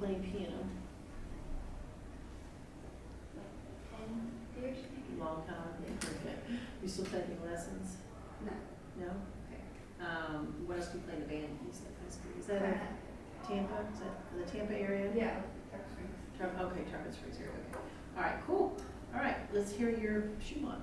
playing piano? 10 years. Long time. Okay. You still taking lessons? No. No? Okay. What else do you play in the band? You said high school. Is that in Tampa? Is that in the Tampa area? Yeah. Okay, Tarpon Springs area. Okay. All right, cool. All right, let's hear your Schumann.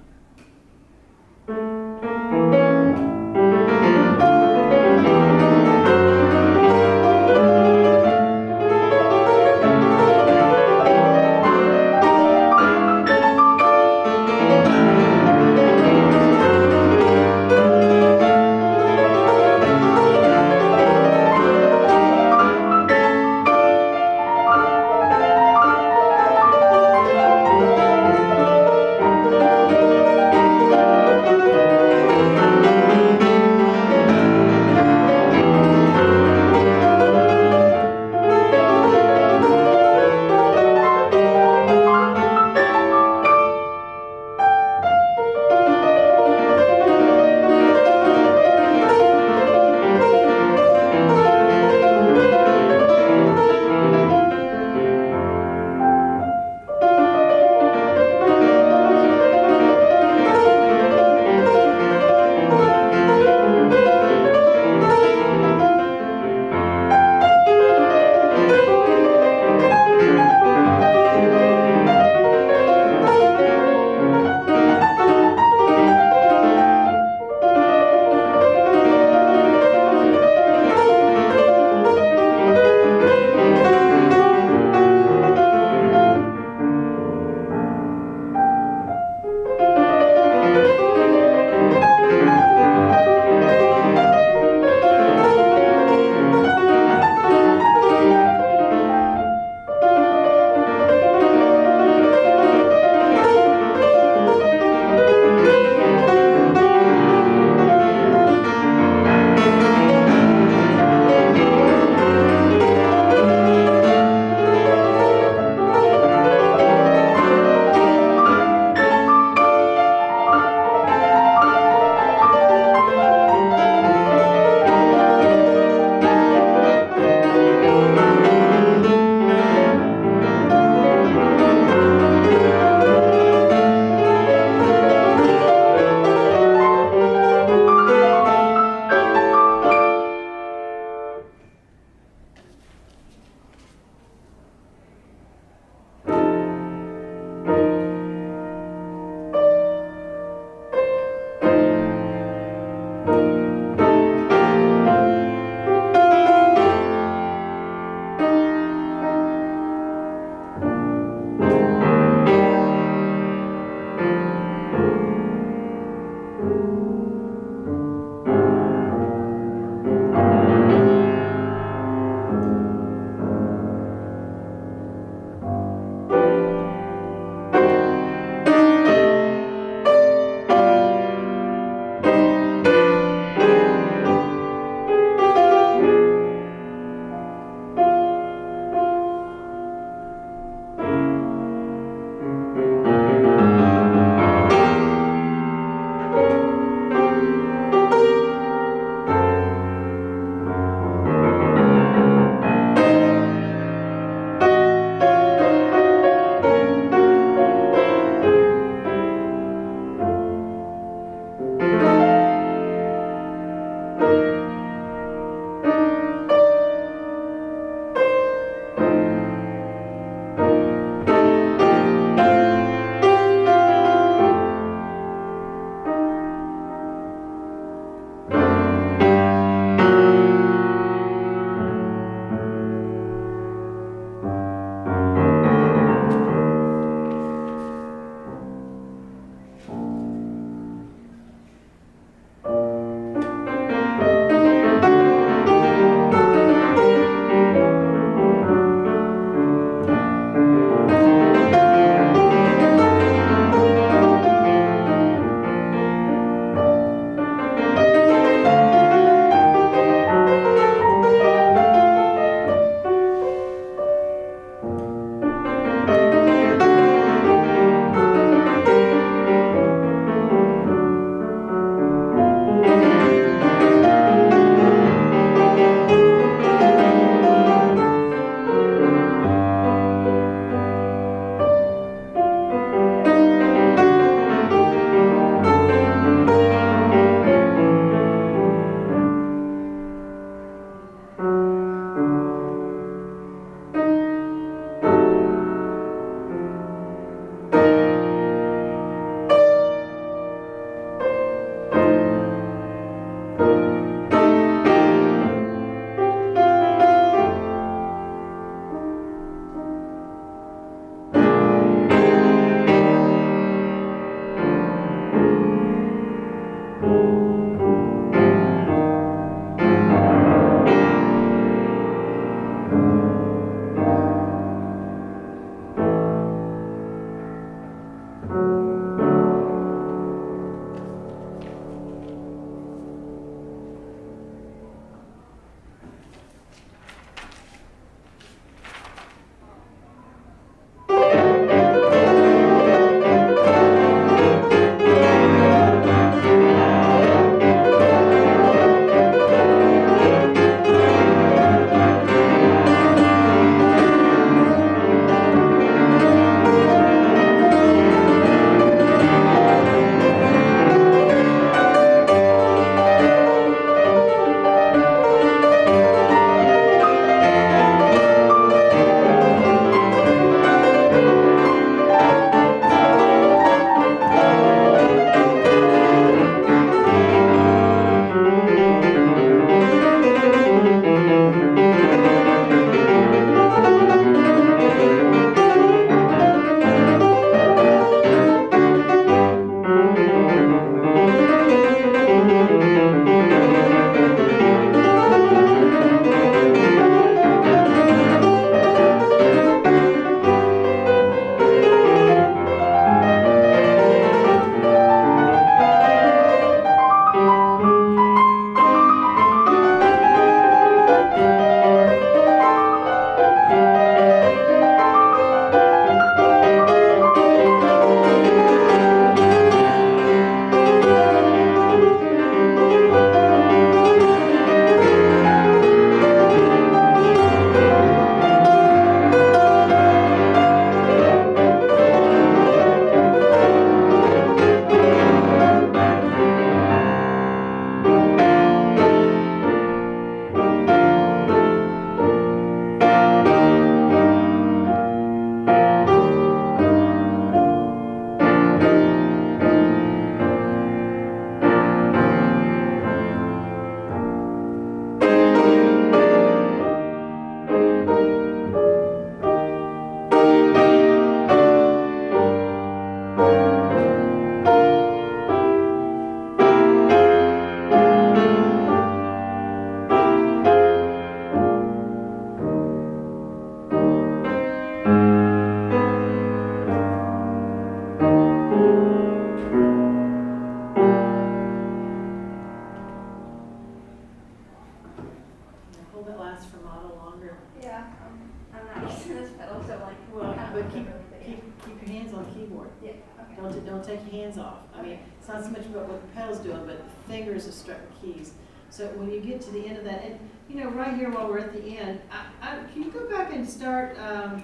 pedals and this pedal, so like, Well, kind of but like keep, really big. keep your hands on the keyboard. Yeah, okay. Don't take your hands off. I mean, it's not so much about what the pedal's doing, but the fingers are struck keys. So when you get to the end of that, and you know, right here while we're at the end, can you go back and start, I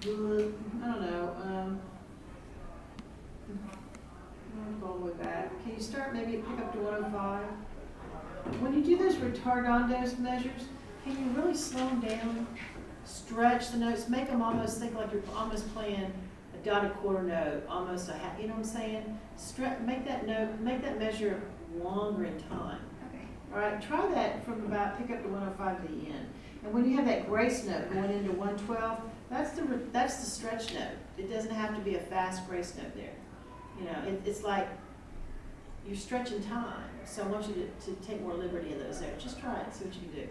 don't know, go all the way back. Can you start maybe pick up to 105? When you do those retardando measures, can you really slow them down? Stretch the notes, make them almost think like you're almost playing a dotted quarter note, almost a half, you know what I'm saying? Make that note, make that measure longer in time. Okay. All right, try that from about, pick up to 105 to the end. And when you have that grace note going into 112, that's the stretch note. It doesn't have to be a fast grace note there. You know, it's like you're stretching time. So I want you to take more liberty in those areas. Just try it, see what you can do.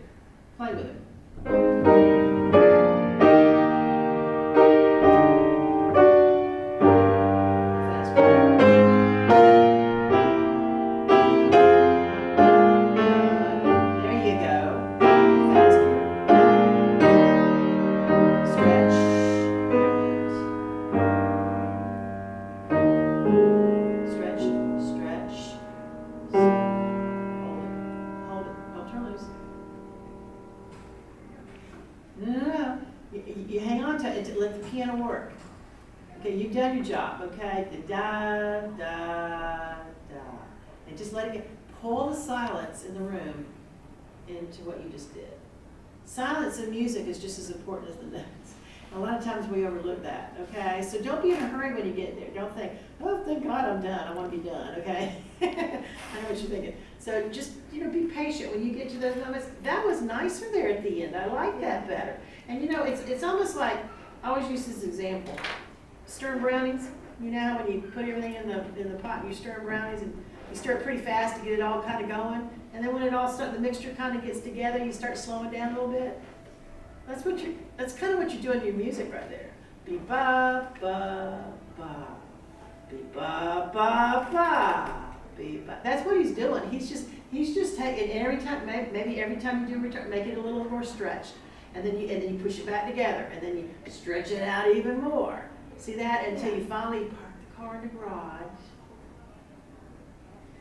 Play with it. You hang on to it to let the piano work. Okay, you've done your job, okay? Da, da, da. And just let it get, pull the silence in the room into what you just did. Silence in music is just as important as the notes. A lot of times we overlook that, okay? So don't be in a hurry when you get there. Don't think, oh, thank God I'm done. I want to be done, okay? I know what you're thinking. So just, you know, be patient when you get to those moments. That was nicer there at the end. I like that better. And you know, it's almost like, I always use this example. Stirring brownies, you know, when you put everything in the pot and you stir brownies and you stir it pretty fast to get it all kind of going. And then when it all starts, the mixture kind of gets together, you start slowing down a little bit. That's kind of what you're doing to your music right there. Be ba ba ba, be ba ba ba, be ba. That's what he's doing. He's just taking every time, maybe every time you do return, make it a little more stretched, and then you push it back together, and then you stretch it out even more. See that until you finally park the car in the garage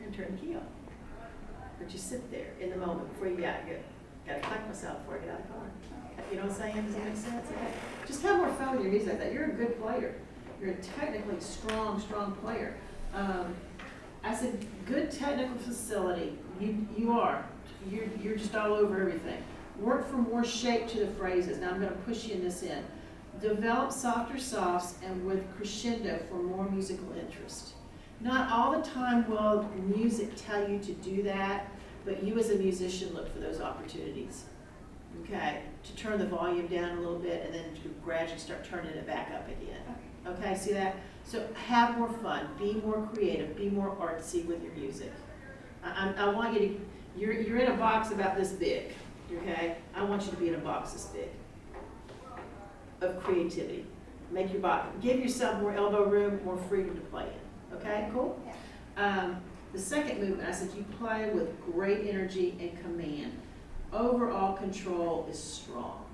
and turn the key on. But you sit there in the moment before you got to collect myself before I get out of the car. You know what I'm saying? Does that make sense? Okay. Just have more fun with your music like that. You're a good player. You're a technically strong player. I said good technical facility. You are. You're just all over everything. Work from more shape to the phrases. Now I'm going to push you in this end. Develop softer softs and with crescendo for more musical interest. Not all the time will music tell you to do that, but you as a musician look for those opportunities. Okay, to turn the volume down a little bit and then to gradually start turning it back up again. Okay, see that? So have more fun, be more creative, be more artsy with your music. I want you to, you're in a box about this big, okay? I want you to be in a box this big of creativity. Make your box, give yourself more elbow room, more freedom to play in. Okay, cool? Yeah. The second movement, I said you play with great energy and command. Overall control is strong.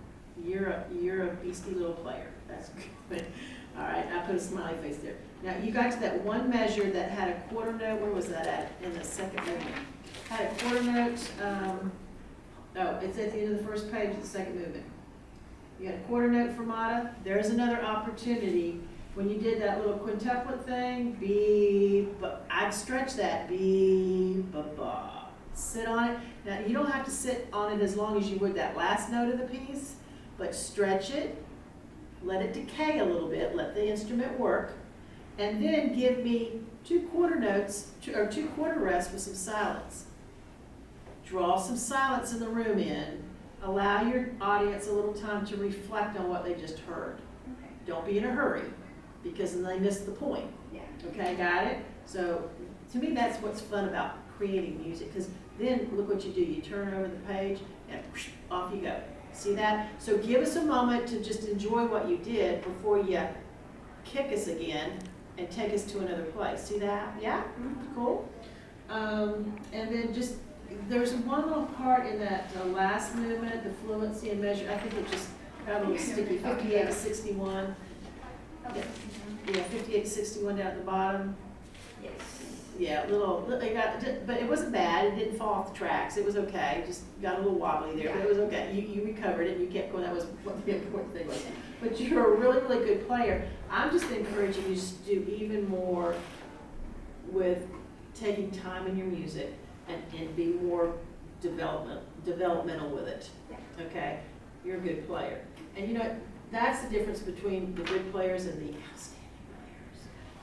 You're a beastly little player. That's good. All right, I put a smiley face there. Now you got to that one measure that had a quarter note. Where was that at in the second movement? Had a quarter note. Oh, it's at the end of the first page of the second movement. You got a quarter note fermata. There's another opportunity. When you did that little quintuplet thing, I'd stretch that. Be, ba, ba. Sit on it. Now, you don't have to sit on it as long as you would that last note of the piece, but stretch it, let it decay a little bit, let the instrument work, and then give me two quarter notes, or two quarter rests with some silence. Draw some silence in the room in. Allow your audience a little time to reflect on what they just heard. Okay. Don't be in a hurry, because then they miss the point. Yeah. Okay, got it? So, to me, that's what's fun about creating music, because then look what you do. You turn over the page and whoosh, off you go. See that? So give us a moment to just enjoy what you did before you kick us again and take us to another place. See that? Yeah? Mm-hmm. Cool. And then just, there's one little part in that last movement, the fluency and measure. I think got a little sticky, 58 to 61. Oh, Yeah. Yeah, 58 to 61 down at the bottom. yes. Yeah, it got, but it wasn't bad, it didn't fall off the tracks, it was okay, just got a little wobbly there, but it was okay. You recovered it, you kept going, that was what the important thing was. But you're a really, really good player. I'm just encouraging you to do even more with taking time in your music and be more developmental with it, Yeah. okay? You're a good player. And you know, that's the difference between the good players and the outstanding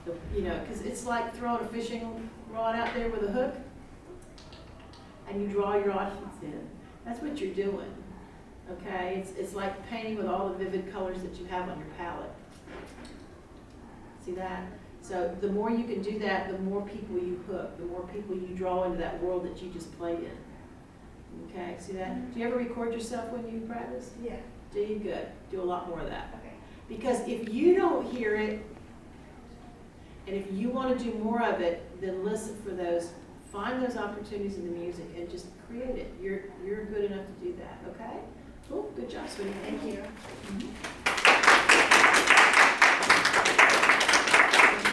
players. You know, because it's like throwing a fishing rod out there with a hook, and you draw your audience in. That's what you're doing, okay? It's like painting with all the vivid colors that you have on your palette. See that? So the more you can do that, the more people you hook, the more people you draw into that world that you just played in. Okay, see that? Do you ever record yourself when you practice? Yeah. Do you? Good. Do a lot more of that. Okay. Because if you don't hear it, and if you want to do more of it, then listen for those, find those opportunities in the music and just create it. You're good enough to do that, okay? Cool, good job, sweetie. Thank you. Mhm.